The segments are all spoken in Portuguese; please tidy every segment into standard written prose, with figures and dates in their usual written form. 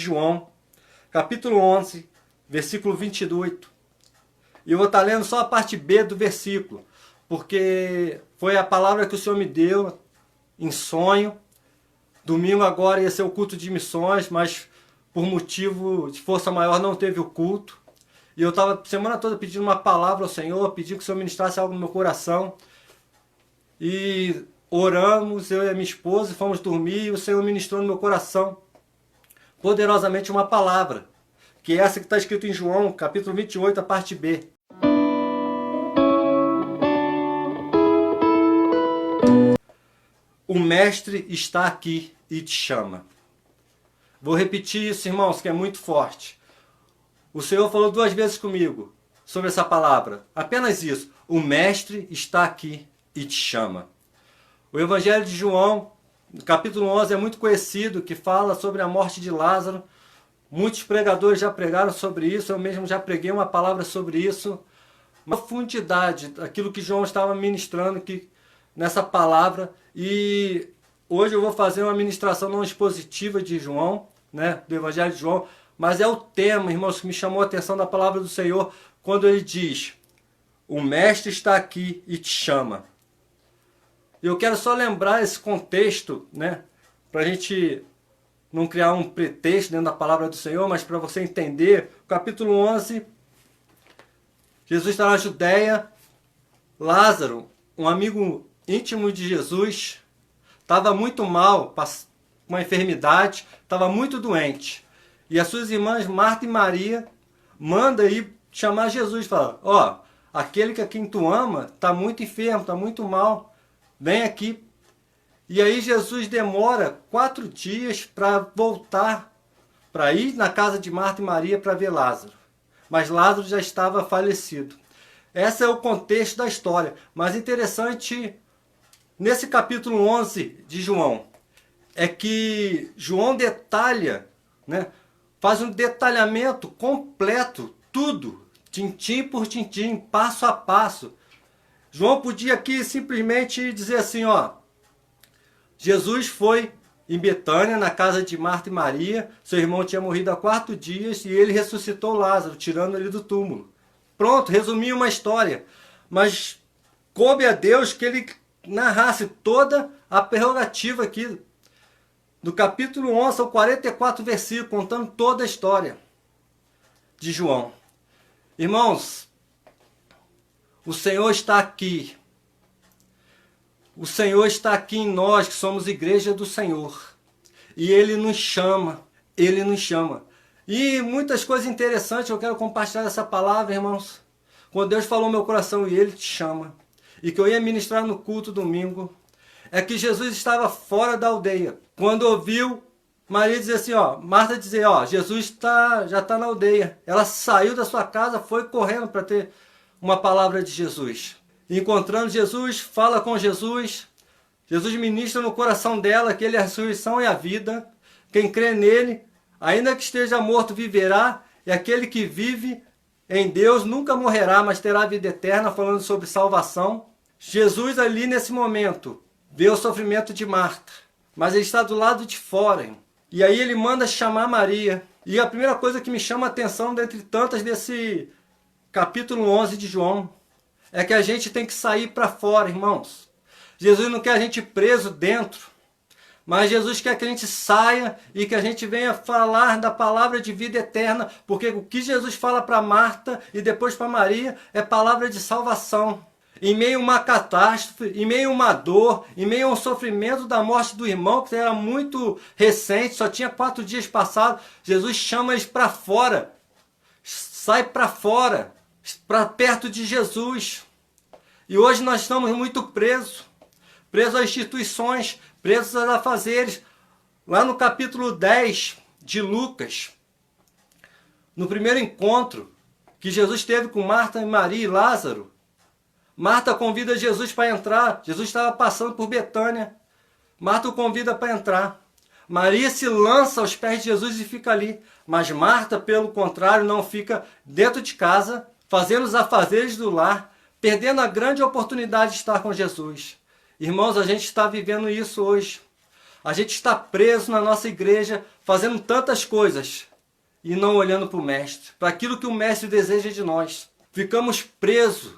João, capítulo 11, versículo 28. E eu vou estar lendo só a parte B do versículo, porque foi a palavra que o Senhor me deu em sonho. Domingo agora ia ser o culto de missões, mas por motivo de força maior não teve o culto. E eu estava a semana toda pedindo uma palavra ao Senhor, pedindo que o Senhor ministrasse algo no meu coração. E oramos, eu e a minha esposa, e fomos dormir, e o Senhor ministrou no meu coração poderosamente uma palavra, que é essa que está escrito em João, capítulo 28, a parte B. O Mestre está aqui e te chama. Vou repetir isso, irmãos, que é muito forte. O Senhor falou 2 vezes comigo sobre essa palavra. Apenas isso. O Mestre está aqui e te chama. O Evangelho de João, no capítulo 11, é muito conhecido, que fala sobre a morte de Lázaro. Muitos pregadores já pregaram sobre isso, eu mesmo já preguei uma palavra sobre isso. Uma profundidade, aquilo que João estava ministrando nessa palavra. E hoje eu vou fazer uma ministração não expositiva de João, né, do Evangelho de João, mas é o tema, irmãos, que me chamou a atenção da palavra do Senhor, quando ele diz: o Mestre está aqui e te chama. Eu quero só lembrar esse contexto, né, para a gente não criar um pretexto dentro da palavra do Senhor, mas para você entender. Capítulo 11, Jesus está na Judéia. Lázaro, um amigo íntimo de Jesus, estava muito mal, com uma enfermidade, estava muito doente. E as suas irmãs, Marta e Maria, mandam ir chamar Jesus, falar: ó, aquele que a quem tu ama está muito enfermo, está muito mal, vem aqui. E aí Jesus demora 4 dias para voltar, para ir na casa de Marta e Maria para ver Lázaro. Mas Lázaro já estava falecido. Esse é o contexto da história. Mas interessante, nesse capítulo 11 de João, é que João detalha, né, faz um detalhamento completo, tudo, tintim por tintim, passo a passo. João podia aqui simplesmente dizer assim, ó: Jesus foi em Betânia, na casa de Marta e Maria, seu irmão tinha morrido há 4 dias e ele ressuscitou Lázaro, tirando ele do túmulo. Pronto, resumiu uma história. Mas coube a Deus que ele narrasse toda a prerrogativa aqui, do capítulo 11 ao 44 versículos, contando toda a história de João. Irmãos, o Senhor está aqui. O Senhor está aqui em nós, que somos igreja do Senhor. E Ele nos chama. Ele nos chama. E muitas coisas interessantes, eu quero compartilhar essa palavra, irmãos. Quando Deus falou no meu coração e Ele te chama, e que eu ia ministrar no culto domingo, é que Jesus estava fora da aldeia. Quando ouviu Maria dizer assim, ó, Marta dizer, ó, Jesus já está na aldeia. Ela saiu da sua casa, foi correndo para ter uma palavra de Jesus. Encontrando Jesus, fala com Jesus. Jesus ministra no coração dela que Ele é a ressurreição e a vida. Quem crê nele, ainda que esteja morto, viverá. E aquele que vive em Deus nunca morrerá, mas terá vida eterna, falando sobre salvação. Jesus ali nesse momento vê o sofrimento de Marta, mas ele está do lado de fora, hein? E aí ele manda chamar Maria. E a primeira coisa que me chama a atenção, dentre tantas desse capítulo 11 de João, é que a gente tem que sair para fora, irmãos. Jesus não quer a gente preso dentro, mas Jesus quer que a gente saia e que a gente venha falar da palavra de vida eterna, porque o que Jesus fala para Marta e depois para Maria é palavra de salvação. Em meio a uma catástrofe, em meio a uma dor, em meio a um sofrimento da morte do irmão, que era muito recente, só tinha 4 dias passados, Jesus chama eles para fora. Sai para fora, para perto de Jesus. E hoje nós estamos muito presos a instituições, presos a afazeres. Lá no capítulo 10 de Lucas, no primeiro encontro que Jesus teve com Marta e Maria e Lázaro, Marta convida Jesus para entrar. Jesus estava passando por Betânia. Marta o convida para entrar. Maria se lança aos pés de Jesus e fica ali. Mas Marta, pelo contrário, não fica dentro de casa, fazendo os afazeres do lar, perdendo a grande oportunidade de estar com Jesus. Irmãos, a gente está vivendo isso hoje. A gente está preso na nossa igreja, fazendo tantas coisas e não olhando para o Mestre, para aquilo que o Mestre deseja de nós. Ficamos presos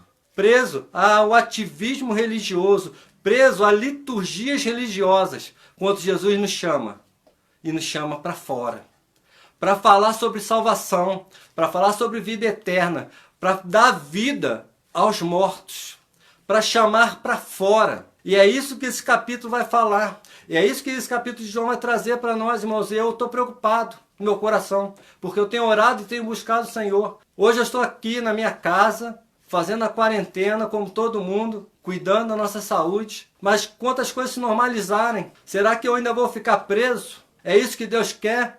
ao ativismo religioso, presos a liturgias religiosas, quando Jesus nos chama, e nos chama para fora. Para falar sobre salvação, para falar sobre vida eterna, para dar vida aos mortos, para chamar para fora. E é isso que esse capítulo vai falar. E é isso que esse capítulo de João vai trazer para nós, irmãos. E eu estou preocupado no meu coração, porque eu tenho orado e tenho buscado o Senhor. Hoje eu estou aqui na minha casa, fazendo a quarentena, como todo mundo, cuidando da nossa saúde. Mas quantas coisas se normalizarem, será que eu ainda vou ficar preso? É isso que Deus quer?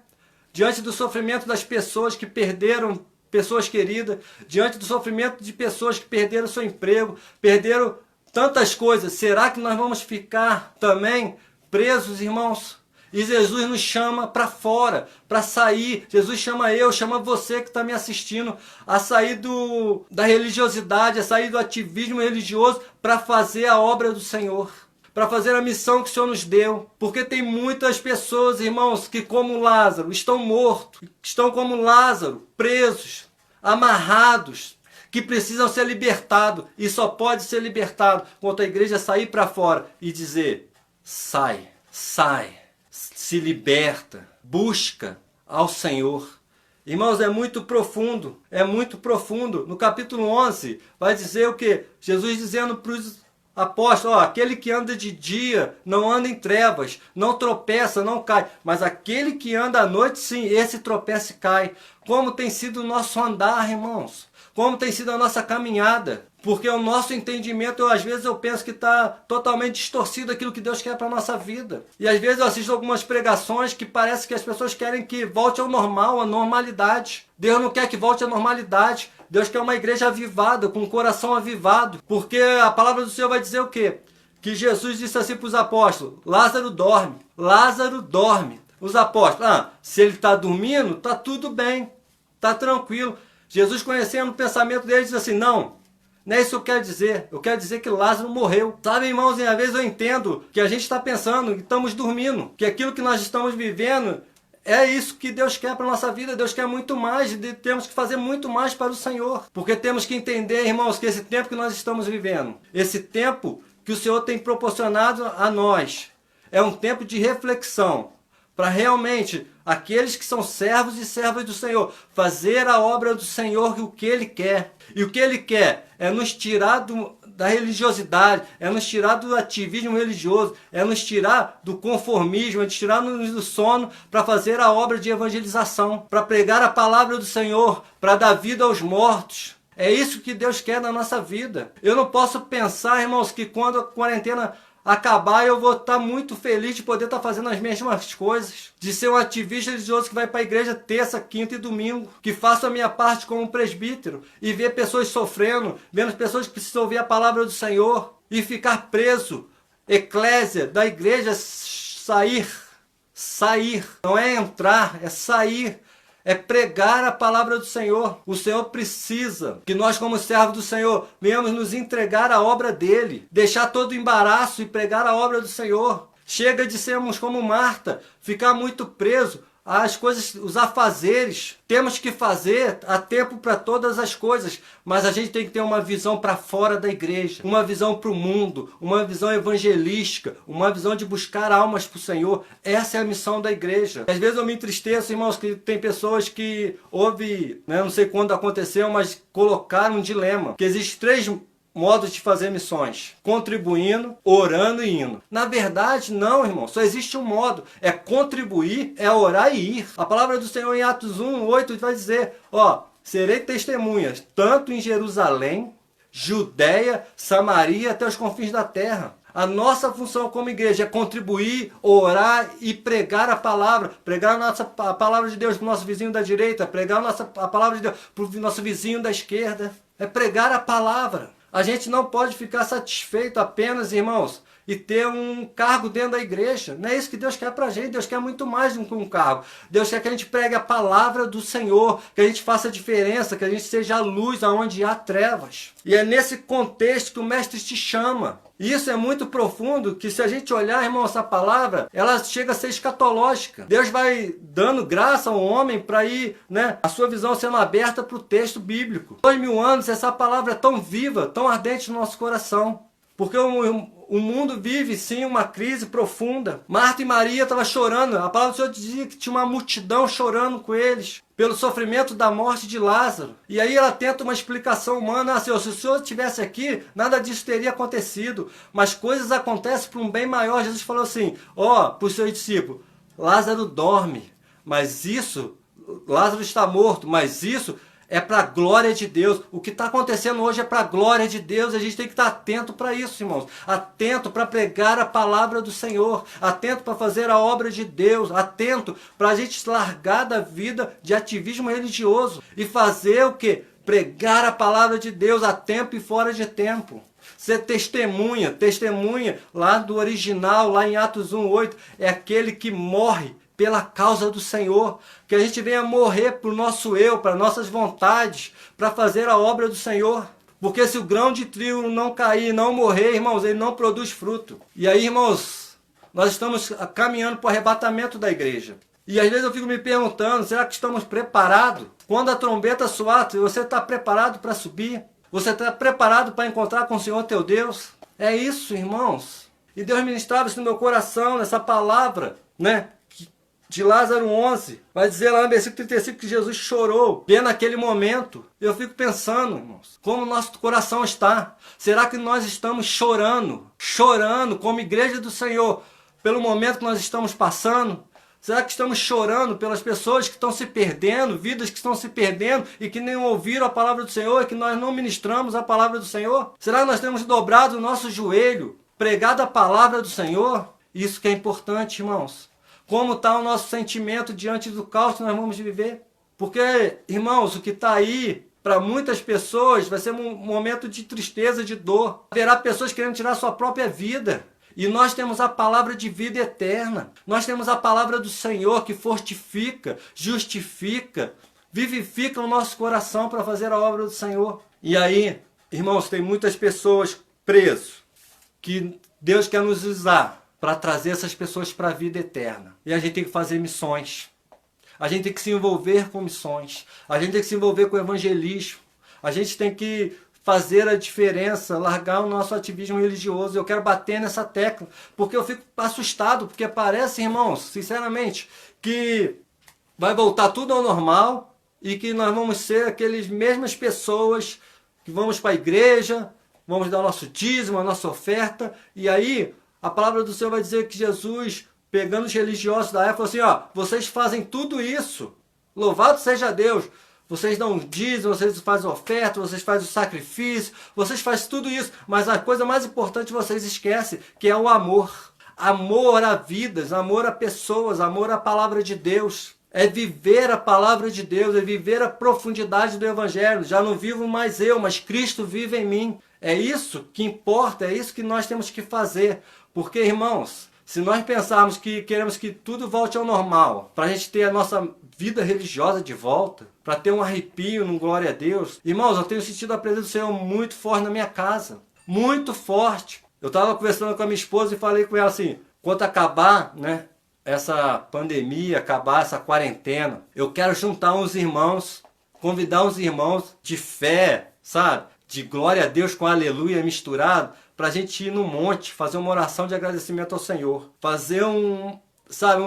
Diante do sofrimento das pessoas que perderam pessoas queridas, diante do sofrimento de pessoas que perderam seu emprego, perderam tantas coisas, será que nós vamos ficar também presos, irmãos? E Jesus nos chama para fora, para sair. Jesus chama eu, chama você que está me assistindo a sair da religiosidade, a sair do ativismo religioso para fazer a obra do Senhor, para fazer a missão que o Senhor nos deu. Porque tem muitas pessoas, irmãos, que como Lázaro, estão mortos, estão como Lázaro, presos, amarrados, que precisam ser libertados. E só pode ser libertado quando a igreja sair para fora e dizer: sai, se liberta, busca ao Senhor. Irmãos, é muito profundo, é muito profundo. No capítulo 11 vai dizer o quê? Jesus dizendo para os apóstolos: aquele que anda de dia não anda em trevas, não tropeça, não cai. Mas aquele que anda à noite, sim, esse tropeça e cai. Como tem sido o nosso andar, irmãos? Como tem sido a nossa caminhada? Porque o nosso entendimento, às vezes eu penso que está totalmente distorcido aquilo que Deus quer para a nossa vida. E às vezes eu assisto algumas pregações que parece que as pessoas querem que volte ao normal, à normalidade. Deus não quer que volte à normalidade. Deus quer uma igreja avivada, com o coração avivado. Porque a palavra do Senhor vai dizer o quê? Que Jesus disse assim para os apóstolos: Lázaro dorme. Lázaro dorme. Os apóstolos: se ele está dormindo, está tudo bem, está tranquilo. Jesus, conhecendo o pensamento deles, diz assim: não é isso que eu quero dizer. Eu quero dizer que Lázaro morreu. Sabe, irmãos, às vezes eu entendo que a gente está pensando que estamos dormindo, que aquilo que nós estamos vivendo é isso que Deus quer para a nossa vida. Deus quer muito mais, temos que fazer muito mais para o Senhor. Porque temos que entender, irmãos, que esse tempo que nós estamos vivendo, esse tempo que o Senhor tem proporcionado a nós, é um tempo de reflexão, para realmente aqueles que são servos e servas do Senhor fazer a obra do Senhor, o que Ele quer. E o que Ele quer é nos tirar da religiosidade, é nos tirar do ativismo religioso, é nos tirar do conformismo, é nos tirar do sono, para fazer a obra de evangelização, para pregar a palavra do Senhor, para dar vida aos mortos. É isso que Deus quer na nossa vida. Eu não posso pensar, irmãos, que quando a quarentena acabar eu vou estar muito feliz de poder estar fazendo as mesmas coisas, de ser um ativista religioso que vai para a igreja terça, quinta e domingo, que faço a minha parte como presbítero e ver pessoas sofrendo, vendo pessoas que precisam ouvir a palavra do Senhor e ficar preso. Eclésia da igreja, sair, não é entrar, é sair. É pregar a palavra do Senhor. O Senhor precisa que nós, como servos do Senhor, venhamos nos entregar à obra dele, deixar todo o embaraço e pregar a obra do Senhor. Chega de sermos como Marta, ficar muito preso às coisas, os afazeres. Temos que fazer, há tempo para todas as coisas, mas a gente tem que ter uma visão para fora da igreja, uma visão para o mundo, uma visão evangelística, uma visão de buscar almas para o Senhor. Essa é a missão da igreja. Às vezes eu me entristeço, irmãos, que tem pessoas que houve, não sei quando aconteceu, mas colocaram um dilema, que existe 3 modos de fazer missões: contribuindo, orando e indo. Na verdade, não, irmão, só existe um modo: é contribuir, é orar e ir. A palavra do Senhor em Atos 1:8 vai dizer: serei testemunhas tanto em Jerusalém, Judeia, Samaria, até os confins da terra. A nossa função como igreja é contribuir, orar e pregar a palavra a palavra de Deus para o nosso vizinho da direita, pregar a palavra de Deus para o nosso vizinho da esquerda. É pregar a palavra. A gente não pode ficar satisfeito apenas, irmãos, e ter um cargo dentro da igreja. Não é isso que Deus quer pra gente. Deus quer muito mais do que um cargo. Deus quer que a gente pregue a palavra do Senhor, que a gente faça a diferença, que a gente seja a luz aonde há trevas. E é nesse contexto que o Mestre te chama. E isso é muito profundo, que se a gente olhar, irmão, essa palavra, ela chega a ser escatológica. Deus vai dando graça ao homem para ir, né, a sua visão sendo aberta para o texto bíblico. 2000 anos, essa palavra é tão viva, tão ardente no nosso coração. Porque o mundo vive, sim, uma crise profunda. Marta e Maria estavam chorando. A palavra do Senhor dizia que tinha uma multidão chorando com eles pelo sofrimento da morte de Lázaro. E aí ela tenta uma explicação humana. Ah, Senhor, se o Senhor estivesse aqui, nada disso teria acontecido. Mas coisas acontecem para um bem maior. Jesus falou assim, para os seus discípulos, Lázaro dorme, mas isso, Lázaro está morto, mas isso é para a glória de Deus. O que está acontecendo hoje é para a glória de Deus. A gente tem que estar atento para isso, irmãos. Atento para pregar a palavra do Senhor. Atento para fazer a obra de Deus. Atento para a gente largar da vida de ativismo religioso. E fazer o quê? Pregar a palavra de Deus a tempo e fora de tempo. Ser testemunha lá do original, lá em Atos 1:8, é aquele que morre pela causa do Senhor, que a gente venha morrer para o nosso eu, para nossas vontades, para fazer a obra do Senhor. Porque se o grão de trigo não cair, não morrer, irmãos, ele não produz fruto. E aí, irmãos, nós estamos caminhando para o arrebatamento da igreja. E às vezes eu fico me perguntando, será que estamos preparados? Quando a trombeta soar, você está preparado para subir? Você está preparado para encontrar com o Senhor teu Deus? É isso, irmãos. E Deus ministrava isso no meu coração, nessa palavra, né? De Lázaro 11, vai dizer lá no versículo 35 que Jesus chorou bem naquele momento. Eu fico pensando, irmãos, como o nosso coração está. Será que nós estamos chorando como igreja do Senhor, pelo momento que nós estamos passando? Será que estamos chorando pelas pessoas que estão se perdendo, vidas que estão se perdendo e que nem ouviram a palavra do Senhor e que nós não ministramos a palavra do Senhor? Será que nós temos dobrado o nosso joelho, pregado a palavra do Senhor? Isso que é importante, irmãos. Como está o nosso sentimento diante do caos que nós vamos viver? Porque, irmãos, o que está aí, para muitas pessoas, vai ser um momento de tristeza, de dor. Haverá pessoas querendo tirar sua própria vida. E nós temos a palavra de vida eterna. Nós temos a palavra do Senhor que fortifica, justifica, vivifica o nosso coração para fazer a obra do Senhor. E aí, irmãos, tem muitas pessoas presas que Deus quer nos usar para trazer essas pessoas para a vida eterna. E a gente tem que fazer missões. A gente tem que se envolver com missões. A gente tem que se envolver com o evangelismo. A gente tem que fazer a diferença, largar o nosso ativismo religioso. Eu quero bater nessa tecla, porque eu fico assustado, porque parece, irmãos, sinceramente, que vai voltar tudo ao normal e que nós vamos ser aquelas mesmas pessoas que vamos para a igreja, vamos dar o nosso dízimo, a nossa oferta, e aí a palavra do Senhor vai dizer que Jesus, pegando os religiosos da época, falou assim, vocês fazem tudo isso, louvado seja Deus, vocês dão dízimo, vocês fazem oferta, vocês fazem o sacrifício, vocês fazem tudo isso, mas a coisa mais importante vocês esquecem, que é o amor. Amor a vidas, amor a pessoas, amor à palavra de Deus. É viver a palavra de Deus, é viver a profundidade do Evangelho. Já não vivo mais eu, mas Cristo vive em mim. É isso que importa, é isso que nós temos que fazer. Porque, irmãos, se nós pensarmos que queremos que tudo volte ao normal, para a gente ter a nossa vida religiosa de volta, para ter um arrepio no glória a Deus, irmãos, eu tenho sentido a presença do Senhor muito forte na minha casa. Muito forte. Eu estava conversando com a minha esposa e falei com ela assim, quando acabar, né, essa pandemia, acabar essa quarentena, eu quero juntar uns irmãos, convidar uns irmãos de fé, sabe? De glória a Deus com aleluia misturado, para a gente ir no monte, fazer uma oração de agradecimento ao Senhor. Fazer um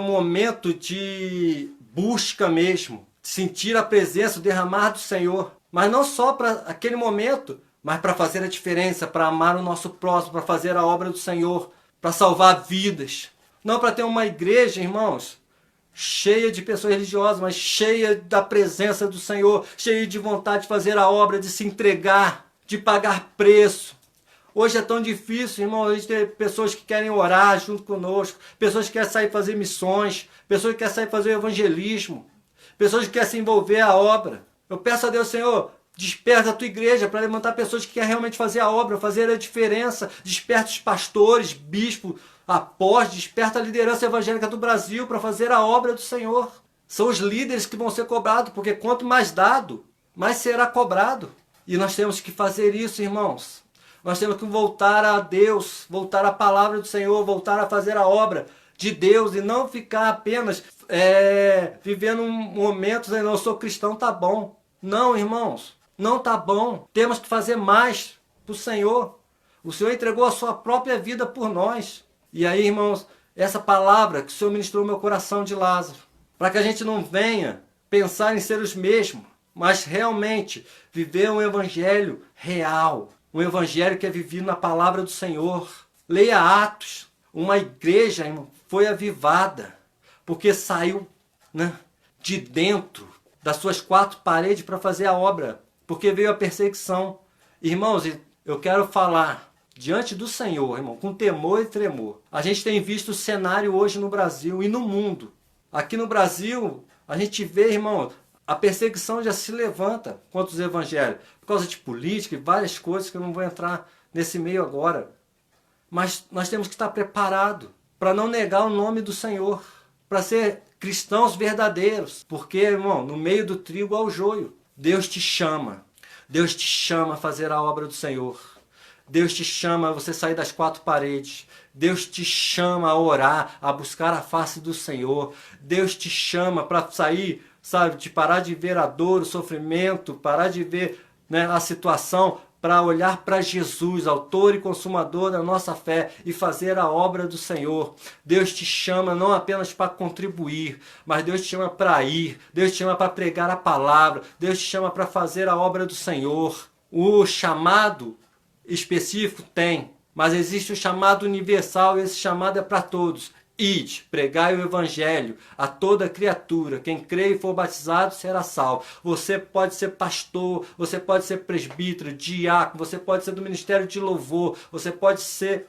momento de busca mesmo. Sentir a presença, o derramar do Senhor. Mas não só para aquele momento, mas para fazer a diferença, para amar o nosso próximo, para fazer a obra do Senhor, para salvar vidas. Não para ter uma igreja, irmãos, cheia de pessoas religiosas, mas cheia da presença do Senhor, cheia de vontade de fazer a obra, de se entregar, de pagar preço. Hoje é tão difícil, irmão, a gente ter pessoas que querem orar junto conosco, pessoas que querem sair fazer missões, pessoas que querem sair fazer evangelismo, pessoas que querem se envolver a obra. Eu peço a Deus, Senhor, Desperta a tua igreja para levantar pessoas que querem realmente fazer a obra, fazer a diferença. Desperta os pastores, bispos, apóstolos, desperta a liderança evangélica do Brasil para fazer a obra do Senhor. São os líderes que vão ser cobrados, porque quanto mais dado, mais será cobrado. E nós temos que fazer isso, irmãos. Nós temos que voltar a Deus, voltar à palavra do Senhor, voltar a fazer a obra de Deus e não ficar apenas vivendo momentos, não, eu sou cristão, tá bom. Não, irmãos, não tá bom. Temos que fazer mais para o Senhor. O Senhor entregou a sua própria vida por nós. E aí, irmãos, essa palavra que o Senhor ministrou no meu coração de Lázaro, para que a gente não venha pensar em ser os mesmos, mas realmente viver um evangelho real, um evangelho que é vivido na palavra do Senhor. Leia Atos, uma igreja, irmão, foi avivada, porque saiu, né, de dentro das suas quatro paredes para fazer a obra, porque veio a perseguição. Irmãos, eu quero falar diante do Senhor, irmão, com temor e tremor. A gente tem visto o cenário hoje no Brasil e no mundo. Aqui no Brasil, a gente vê, irmão, a perseguição já se levanta contra os evangélicos, por causa de política e várias coisas que eu não vou entrar nesse meio agora. Mas nós temos que estar preparados para não negar o nome do Senhor, para ser cristãos verdadeiros, porque, irmão, no meio do trigo há o joio. Deus te chama a fazer a obra do Senhor. Deus te chama a você sair das quatro paredes. Deus te chama a orar, a buscar a face do Senhor. Deus te chama para sair, sabe, de parar de ver a dor, o sofrimento, parar de ver, né, a situação, para olhar para Jesus, autor e consumador da nossa fé, e fazer a obra do Senhor. Deus te chama não apenas para contribuir, mas Deus te chama para ir, Deus te chama para pregar a palavra, Deus te chama para fazer a obra do Senhor. O chamado específico tem, mas existe o chamado universal, e esse chamado é para todos. Ide, pregai o evangelho a toda criatura. Quem crê e for batizado será salvo. Você pode ser pastor, você pode ser presbítero, diácono, você pode ser do ministério de louvor, você pode ser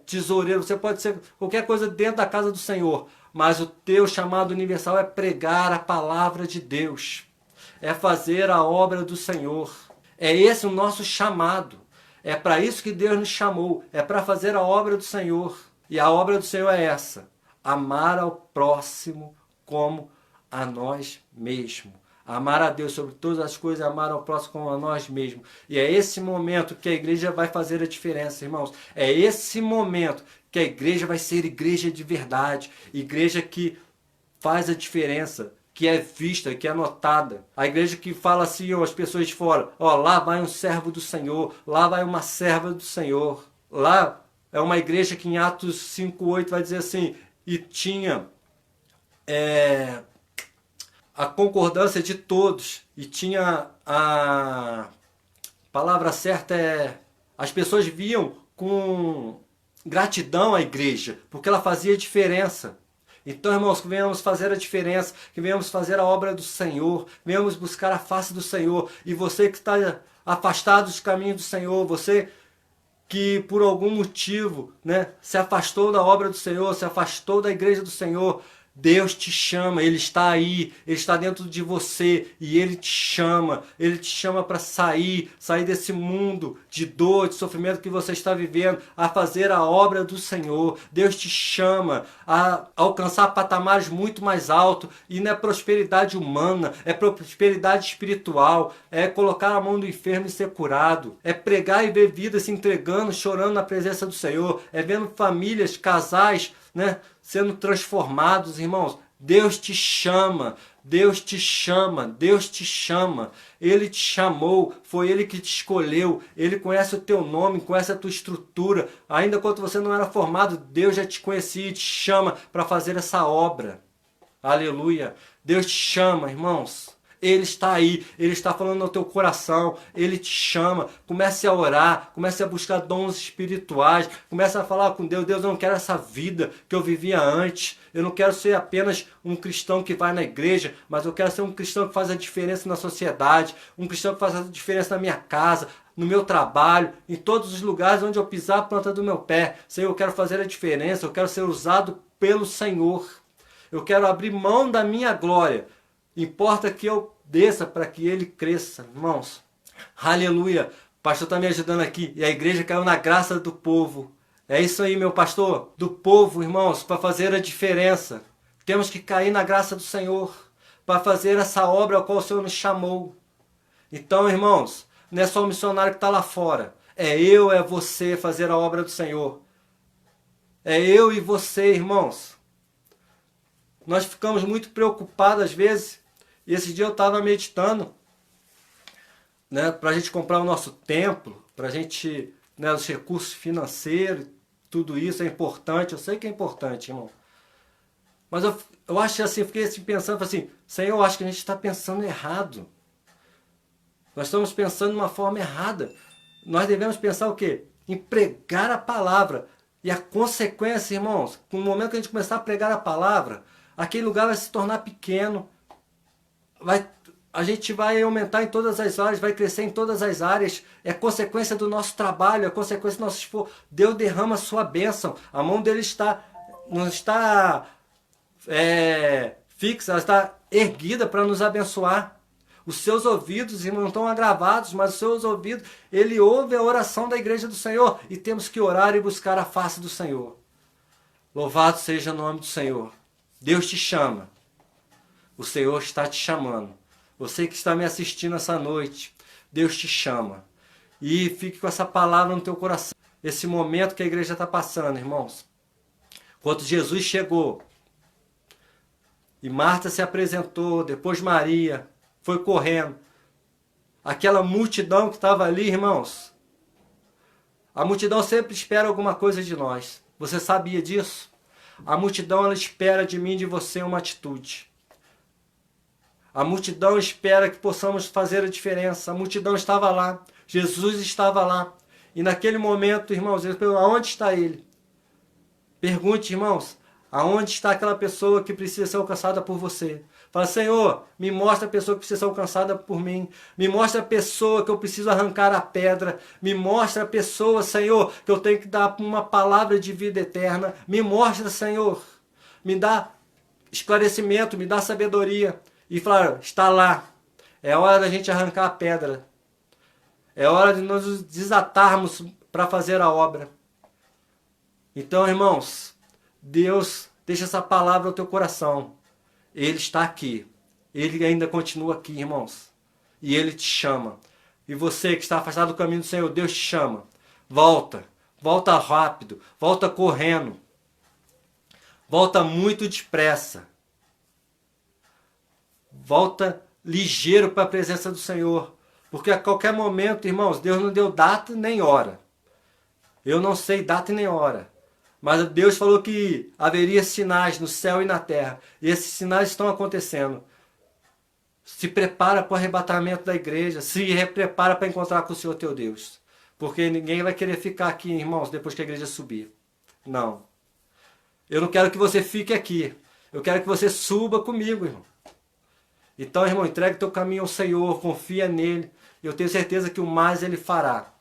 tesoureiro, você pode ser qualquer coisa dentro da casa do Senhor. Mas o teu chamado universal é pregar a palavra de Deus, é fazer a obra do Senhor. É esse o nosso chamado. É para isso que Deus nos chamou, é para fazer a obra do Senhor. E a obra do Senhor é essa: amar ao próximo como a nós mesmos. Amar a Deus sobre todas as coisas, amar ao próximo como a nós mesmos. E é esse momento que a igreja vai fazer a diferença, irmãos. É esse momento que a igreja vai ser igreja de verdade. Igreja que faz a diferença, que é vista, que é notada. A igreja que fala assim, ó, as pessoas de fora: ó, lá vai um servo do Senhor, lá vai uma serva do Senhor. Lá é uma igreja que em Atos 5:8 vai dizer assim: e tinha a concordância de todos, e tinha a palavra certa as pessoas viam com gratidão a igreja, porque ela fazia diferença. Então, irmãos, que venhamos fazer a diferença, que venhamos fazer a obra do Senhor, venhamos buscar a face do Senhor. E você que está afastado dos caminhos do Senhor, você que por algum motivo, né, se afastou da obra do Senhor, se afastou da igreja do Senhor, Deus te chama, Ele está aí, Ele está dentro de você e Ele te chama para sair desse mundo de dor, de sofrimento que você está vivendo, a fazer a obra do Senhor. Deus te chama a alcançar patamares muito mais altos, e não é prosperidade humana, é prosperidade espiritual, é colocar a mão do enfermo e ser curado, é pregar e ver vidas se entregando, chorando na presença do Senhor, é vendo famílias, casais, né, sendo transformados, irmãos. Deus te chama, Deus te chama, Deus te chama. Ele te chamou, foi Ele que te escolheu. Ele conhece o teu nome, conhece a tua estrutura. Ainda quando você não era formado, Deus já te conhecia e te chama para fazer essa obra. Aleluia. Deus te chama, irmãos. Ele está aí, Ele está falando no teu coração, Ele te chama. Comece a orar, comece a buscar dons espirituais, comece a falar com Deus: Deus, eu não quero essa vida que eu vivia antes, eu não quero ser apenas um cristão que vai na igreja, mas eu quero ser um cristão que faz a diferença na sociedade, um cristão que faz a diferença na minha casa, no meu trabalho, em todos os lugares onde eu pisar a planta do meu pé. Senhor, eu quero fazer a diferença, eu quero ser usado pelo Senhor, eu quero abrir mão da minha glória Importa que eu desça para que ele cresça, irmãos. Aleluia. O pastor está me ajudando aqui. E a igreja caiu na graça do povo. É isso aí, meu pastor. Do povo, irmãos, para fazer a diferença. Temos que cair na graça do Senhor para fazer essa obra a qual o Senhor nos chamou. Então, irmãos, não é só o missionário que está lá fora. É eu, é você fazer a obra do Senhor. É eu e você, irmãos. Nós ficamos muito preocupados às vezes. E esse dia eu estava meditando, né, para a gente comprar o nosso templo, para a gente, né, os recursos financeiros, tudo isso é importante. Eu sei que é importante, irmão. Mas eu acho assim, fiquei assim pensando, assim, Senhor, eu acho que a gente está pensando errado. Nós estamos pensando de uma forma errada. Nós devemos pensar o quê? Em pregar a palavra. E a consequência, irmãos, no momento que a gente começar a pregar a palavra, aquele lugar vai se tornar pequeno. A gente vai aumentar em todas as áreas, vai crescer em todas as áreas. É consequência do nosso trabalho, é consequência do nosso esforço. Deus derrama a sua bênção. A mão dele não está fixa, ela está erguida para nos abençoar. Os seus ouvidos, irmão, não estão agravados, mas os seus ouvidos, ele ouve a oração da igreja do Senhor. E temos que orar e buscar a face do Senhor. Louvado seja o nome do Senhor. Deus te chama. O Senhor está te chamando. Você que está me assistindo essa noite, Deus te chama. E fique com essa palavra no teu coração. Esse momento que a igreja está passando, irmãos. Quando Jesus chegou, e Marta se apresentou, depois Maria foi correndo. Aquela multidão que estava ali, irmãos. A multidão sempre espera alguma coisa de nós. Você sabia disso? A multidão, ela espera de mim e de você uma atitude. A multidão espera que possamos fazer a diferença. A multidão estava lá. Jesus estava lá. E naquele momento, irmãos, ele perguntou, aonde está ele? Pergunte, irmãos, aonde está aquela pessoa que precisa ser alcançada por você? Fala, Senhor, me mostra a pessoa que precisa ser alcançada por mim. Me mostra a pessoa que eu preciso arrancar a pedra. Me mostra a pessoa, Senhor, que eu tenho que dar uma palavra de vida eterna. Me mostra, Senhor. Me dá esclarecimento, me dá sabedoria. E fala, está lá. É hora da gente arrancar a pedra. É hora de nos desatarmos para fazer a obra. Então, irmãos, Deus deixa essa palavra no teu coração. Ele está aqui. Ele ainda continua aqui, irmãos. E Ele te chama. E você que está afastado do caminho do Senhor, Deus te chama. Volta. Volta rápido. Volta correndo. Volta muito depressa. Volta ligeiro para a presença do Senhor. Porque a qualquer momento, irmãos, Deus não deu data nem hora. Eu não sei data e nem hora. Mas Deus falou que haveria sinais no céu e na terra. E esses sinais estão acontecendo. Se prepara para o arrebatamento da igreja. Se prepara para encontrar com o Senhor teu Deus. Porque ninguém vai querer ficar aqui, irmãos, depois que a igreja subir. Não. Eu não quero que você fique aqui. Eu quero que você suba comigo, irmão. Então, irmão, entregue teu caminho ao Senhor. Confia nele. Eu tenho certeza que o mais Ele fará.